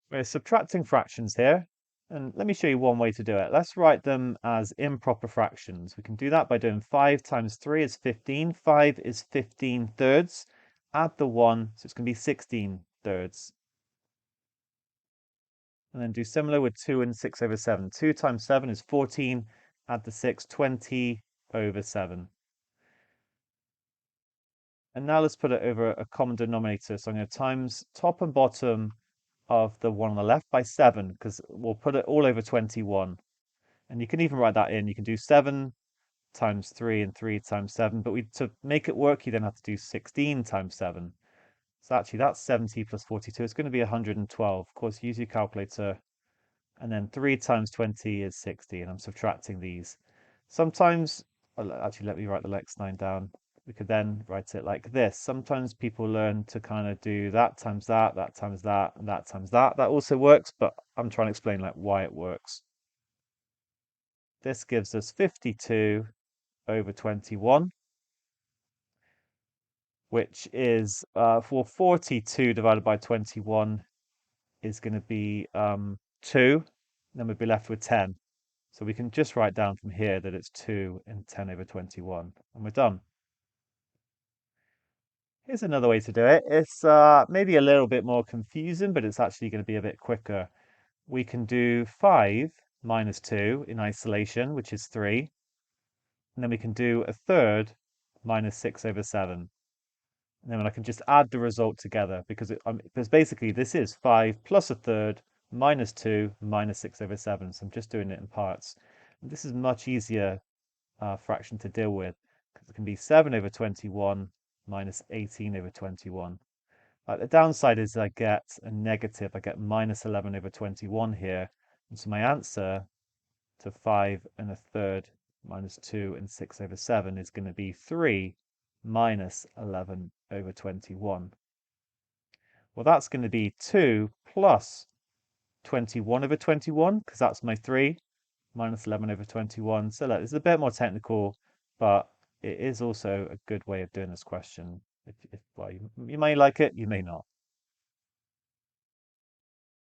We're subtracting fractions here, and let me show you one way to do it. Let's write them as improper fractions. We can do that by doing 5 times 3 is 15. 5 is 15 thirds. Add the 1, so it's going to be 16 thirds. And then do similar with 2 and 6 over 7. 2 times 7 is 14. Add the 6, 20 over 7. And now let's put it over a common denominator. So I'm going to times top and bottom of the one on the left by 7, because we'll put it all over 21. And you can even write that in. You can do 7 times 3 and 3 times 7. But to make it work, you then have to do 16 times 7. So actually, that's 70 plus 42. It's going to be 112. Of course, use your calculator. And then 3 times 20 is 60. And I'm subtracting these. Sometimes, actually, let me write the next line down. We could then write it like this. Sometimes people learn to kind of do that times that, that times that, and that times that. That also works, but I'm trying to explain like why it works. This gives us 52 over 21, which is, for 42 divided by 21 is going to be 2. Then we'll be left with 10. So we can just write down from here that it's 2 and 10 over 21, and we're done. Here's another way to do it. It's maybe a little bit more confusing, but it's actually going to be a bit quicker. We can do 5 minus 2 in isolation, which is 3. And then we can do a third minus 6 over 7. And then I can just add the result together because basically this is 5 plus a third minus 2 minus 6 over 7. So I'm just doing it in parts. And this is much easier fraction to deal with because it can be 7 over 21 minus 18 over 21. The downside is I get a negative. I get minus 11 over 21 here. And so my answer to 5 and a third minus 2 and 6 over 7 is going to be 3 minus 11 over 21. Well, that's going to be 2 plus 21 over 21, because that's my 3, minus 11 over 21. So look, it's a bit more technical, but it is also a good way of doing this question. Well, you may like it, you may not.